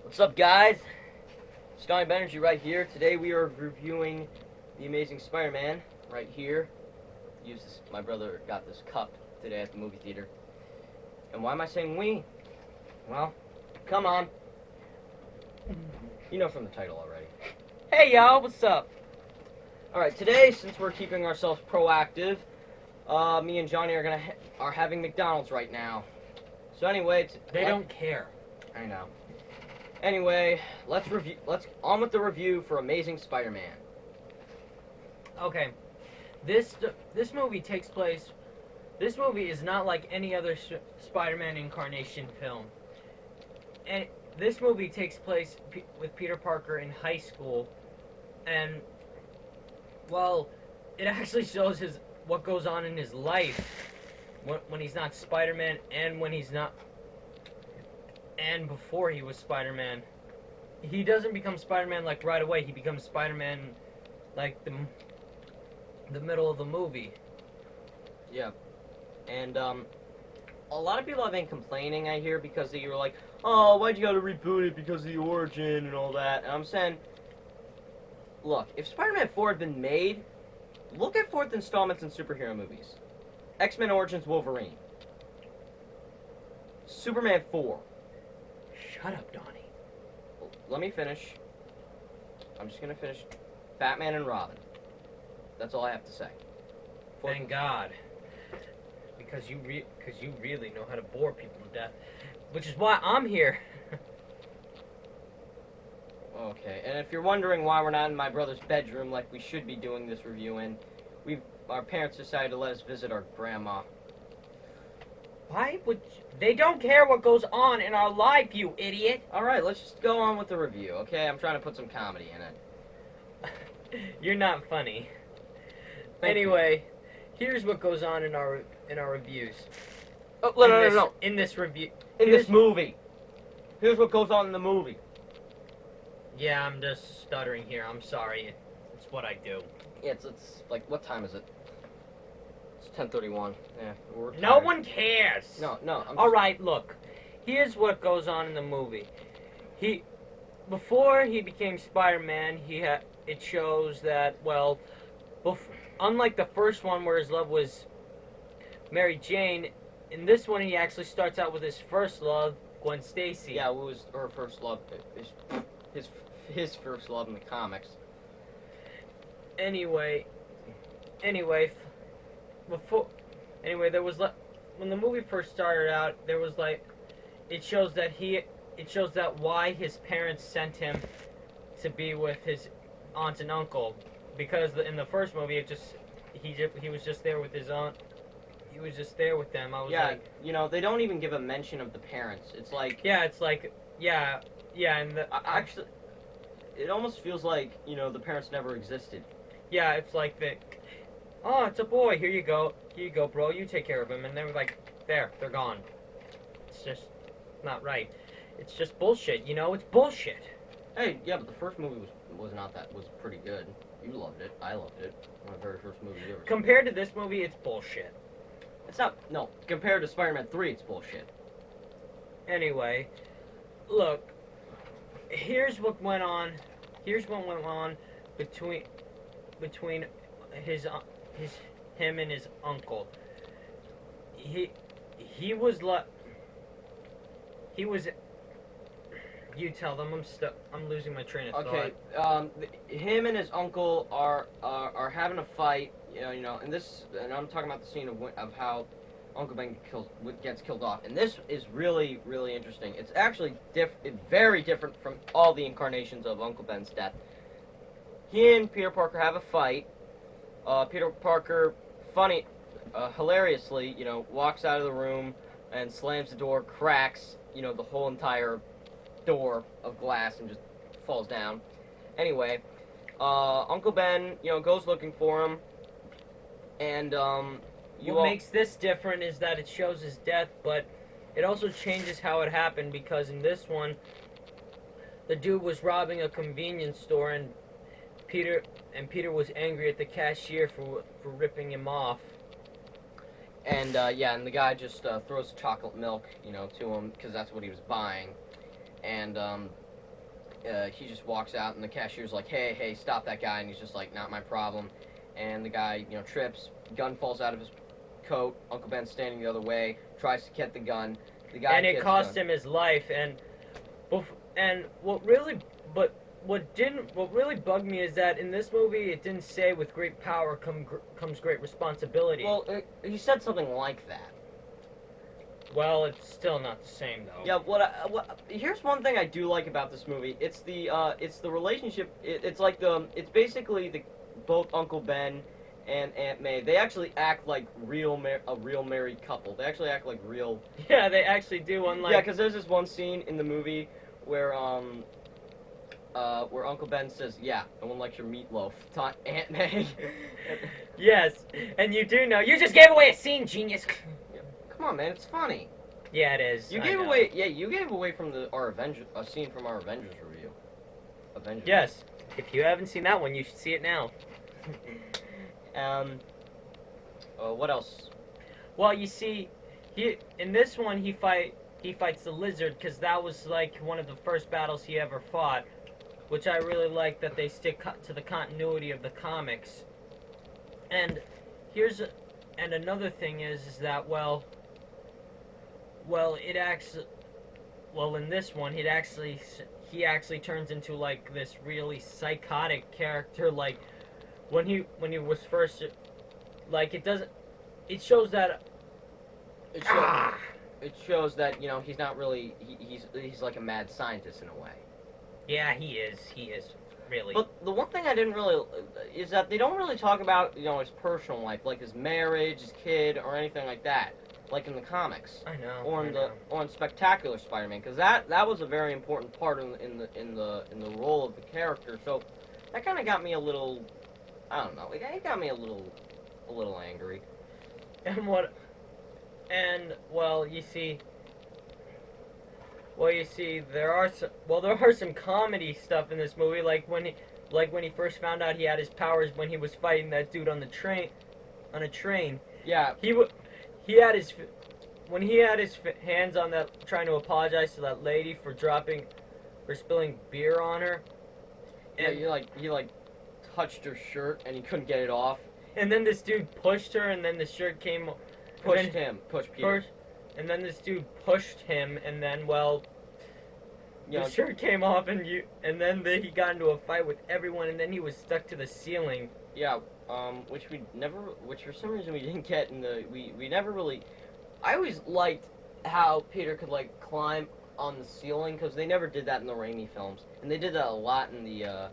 What's up, guys? Doni Benergy right here. Today we are reviewing The Amazing Spider-Man right here. My brother got this cup today at the movie theater. And why am I saying we? Well, come on. You know from the title already. Hey y'all, what's up? Alright, today, since we're keeping ourselves proactive, me and Johnny are having McDonald's right now. So anyway, They don't care. I know. Anyway, let's on with the review for Amazing Spider-Man. Okay, this movie takes place. This movie is not like any other Spider-Man incarnation film. And this movie takes place with Peter Parker in high school, and well, it actually shows what goes on in his life when he's not Spider-Man and when he's not. And before he was Spider-Man. He doesn't become Spider-Man like right away. He becomes Spider-Man like the middle of the movie. Yeah. And a lot of people have been complaining, I hear, because they were like, oh, why'd you gotta reboot it because of the origin and all that? And I'm saying, look, if Spider-Man 4 had been made, look at fourth installments in superhero movies. X-Men Origins Wolverine. Superman 4. Shut up, Donnie. Let me finish. I'm just gonna finish Batman and Robin. That's all I have to say. Thank God. Because you really know how to bore people to death. Which is why I'm here. Okay, and if you're wondering why we're not in my brother's bedroom like we should be doing this review in, our parents decided to let us visit our grandma. Why would they don't care what goes on in our life, you idiot? Alright, let's just go on with the review, okay? I'm trying to put some comedy in it. You're not funny. Thank Anyway, here's what goes on in our reviews. Oh, no. In this review. In this movie. Here's what goes on in the movie. Yeah, I'm just stuttering here. I'm sorry. It's what I do. Yeah, it's like, what time is it? It's 10:31. Yeah, we're tired. No one cares. No. All right, look. Here's what goes on in the movie. Before he became Spider-Man, it shows that, well, unlike the first one where his love was Mary Jane, in this one he actually starts out with his first love, Gwen Stacy. Yeah, it was her first love. His first love in the comics. Anyway, there was when the movie first started out, there was it shows that why his parents sent him to be with his aunt and uncle, because in the first movie he was just there with his aunt. He was just there with them. I was like, you know, they don't even give a mention of the parents. It's like, and actually, it almost feels like, you know, the parents never existed. Yeah, it's like oh, it's a boy. Here you go, bro. You take care of him. And then they're gone. It's just not right. It's just bullshit. You know, it's bullshit. Hey, yeah, but the first movie was pretty good. You loved it. I loved it. One of the very first movies you ever. Compared to this movie, it's bullshit. It's not. No, compared to Spider-Man 3, it's bullshit. Anyway, look. Here's what went on between him and his uncle. He was. You tell them. I'm losing my train of thought. Okay. Him and his uncle are having a fight. You know, and I'm talking about the scene of how Uncle Ben gets killed off, and this is really, really interesting. It's actually very different from all the incarnations of Uncle Ben's death. He and Peter Parker have a fight. Peter Parker, hilariously, you know, walks out of the room and slams the door, cracks, you know, the whole entire door of glass, and just falls down. Anyway, Uncle Ben, you know, goes looking for him, and what makes this different is that it shows his death, but it also changes how it happened, because in this one, the dude was robbing a convenience store, and Peter was angry at the cashier for ripping him off. And and the guy just throws chocolate milk, you know, to him because that's what he was buying. And he just walks out, and the cashier's like, hey, stop that guy, and he's just like, not my problem. And the guy, trips, gun falls out of his coat. Uncle Ben's standing the other way, tries to get the gun. The guy and it gets cost gun. him his life. And what really bugged me is that in this movie it didn't say with great power comes great responsibility. Well, he said something like that. Well, it's still not the same though. Yeah. Here's one thing I do like about this movie. It's the relationship. It's basically both Uncle Ben and Aunt May. They actually act like a real married couple. They actually act like real. Yeah, they actually do. Unlike Yeah, because there's this one scene in the movie where Uncle Ben says, "Yeah, no one likes your meatloaf." To Aunt May. Yes, and you do know. You just gave away a scene, genius. Come on, man, it's funny. Yeah, it is. You I gave know. away. Yeah, you gave away from a scene from our Avengers review. Avengers. Yes. If you haven't seen that one, you should see it now. What else? Well, you see, in this one he fights the lizard because that was like one of the first battles he ever fought, which I really like that they stick to the continuity of the comics. And another thing is that in this one he actually turns into like this really psychotic character. Like when he was first, like it shows that it shows that he's not really he's like a mad scientist in a way. Yeah, he is really. But the one thing I didn't really is that they don't really talk about his personal life, like his marriage, his kid, or anything like that, like in the comics. I know. Or in Spectacular Spider-Man, because that was a very important part in the role of the character. So that kind of got me a little, I don't know, it got me a little angry. There are some comedy stuff in this movie, like when he first found out he had his powers when he was fighting that dude on a train. Yeah. He had his hands on that, trying to apologize to that lady for spilling beer on her. And yeah, he touched her shirt and he couldn't get it off. And then this dude pushed her, and then the shirt came. Pushed Peter. And then this dude pushed him, and then the shirt came off, and he got into a fight with everyone, and then he was stuck to the ceiling. Yeah, which for some reason we didn't get we never really. I always liked how Peter could climb on the ceiling, because they never did that in the Raimi films, and they did that a lot in the.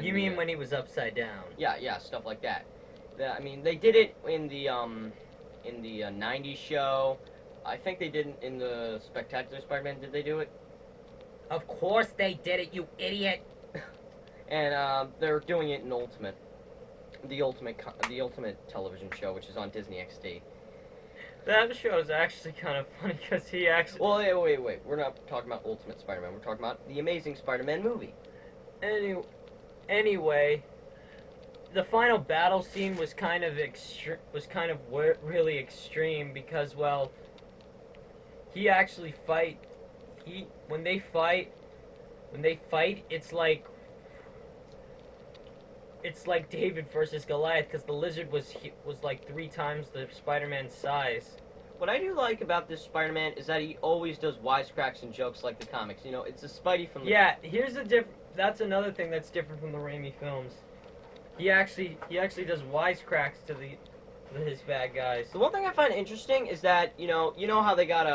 You mean when he was upside down? Yeah, stuff like that. They did it in the 90s show. I think they did in the Spectacular Spider-Man. Did they do it? Of course they did it, you idiot. And they're doing it in the Ultimate television show, which is on Disney XD. That show is actually kind of funny because he actually. Well, wait. We're not talking about Ultimate Spider-Man. We're talking about the Amazing Spider-Man movie. Anyway, the final battle scene was kind of really extreme because, he actually when they fight, it's like David versus Goliath, because the lizard was like 3 times the Spider-Man's size. What I do like about this Spider-Man is that he always does wisecracks and jokes like the comics. It's a Spidey from the... Yeah, that's another thing that's different from the Raimi films. He actually does wisecracks to his bad guys. The one thing I find interesting is that how they got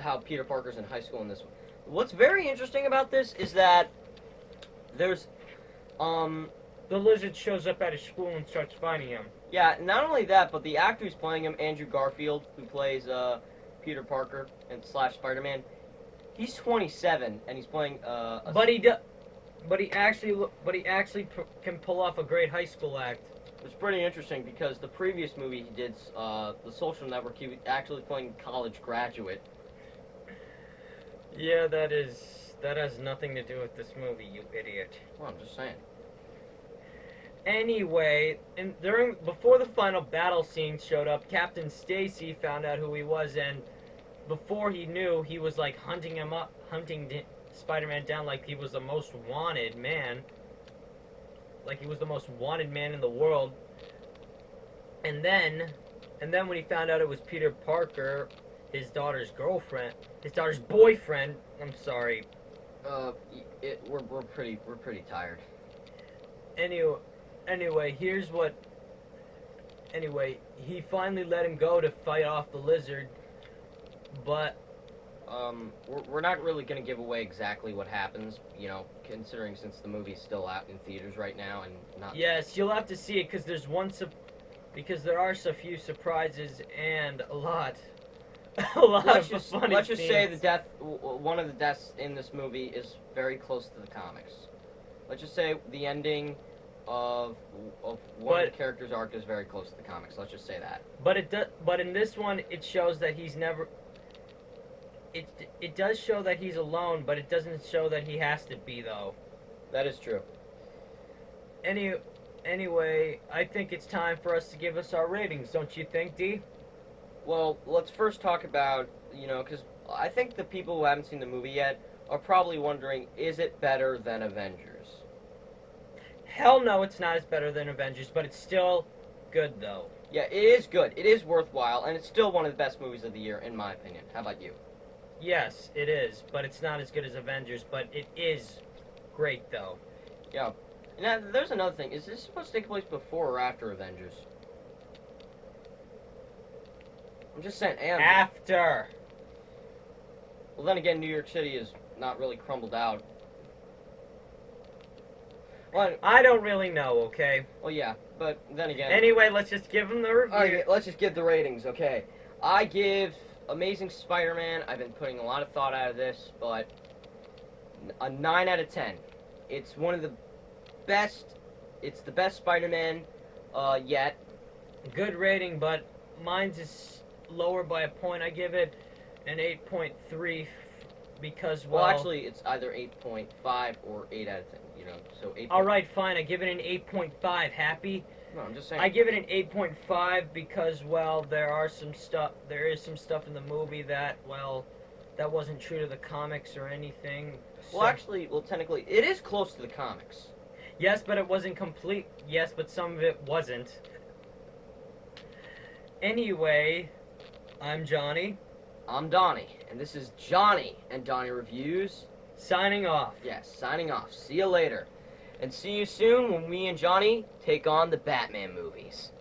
how Peter Parker's in high school in this one. What's very interesting about this is that there's the lizard shows up at his school and starts fighting him. Yeah, not only that, but the actor who's playing him, Andrew Garfield, who plays Peter Parker and / Spider-Man, he's 27 and he's playing But he actually can pull off a great high school act. It's pretty interesting because the previous movie he did, The Social Network, he was actually playing college graduate. Yeah, that has nothing to do with this movie, you idiot. Well, I'm just saying. Anyway, before the final battle scene showed up, Captain Stacy found out who he was, and before he knew, he was hunting Spider-Man down like he was the most wanted man. Like he was the most wanted man in the world. And then when he found out it was Peter Parker, his daughter's boyfriend. I'm sorry. We're pretty tired. Anyway, he finally let him go to fight off the lizard, but we're not really gonna give away exactly what happens, you know, considering since the movie's still out in theaters right now and not. yes, you'll have to see it because there are so few surprises and a lot Let's of funny let's just say scenes. one of the deaths in this movie is very close to the comics. Let's just say the ending of one of the characters' arc is very close to the comics. Let's just say that. But in this one, it shows that he's never. It does show that he's alone, but it doesn't show that he has to be though. That is true. Anyway, I think it's time for us to give us our ratings, don't you think, D? Well, let's first talk about, you know, because I think the people who haven't seen the movie yet are probably wondering, is it better than Avengers? Hell no, it's not as better than Avengers, but it's still good though. Yeah, it is good. It is worthwhile, and it's still one of the best movies of the year, in my opinion. How about you? Yes, it is, but it's not as good as Avengers, but it is great though. Yeah. Now, there's another thing. Is this supposed to take place before or after Avengers? I'm just saying, and... After. Well, then again, New York City is not really crumbled out. Well, I don't really know, okay? well, yeah, but then again... Anyway, let's just give them the review. Okay, let's just give the ratings, okay? I give Amazing Spider-Man, I've been putting a lot of thought out of this, but a 9 out of 10. It's one of the best, it's the best Spider-Man yet. Good rating, but mine's is lower by a point. I give it an 8.3 because, well... Well, actually, it's either 8.5 or 8 out of 10, you know, so 8. Alright, fine, I give it an 8.5. Happy? No, I'm just saying. I give it an 8.5 because, well, there is some stuff in the movie that, well, that wasn't true to the comics or anything. Well, actually, technically, it is close to the comics. Yes, but it wasn't complete. Yes, but some of it wasn't. Anyway, I'm Johnny. I'm Donnie, and this is Johnny and Donnie Reviews. Signing off. Yes, signing off. See you later. And see you soon when me and Johnny take on the Batman movies.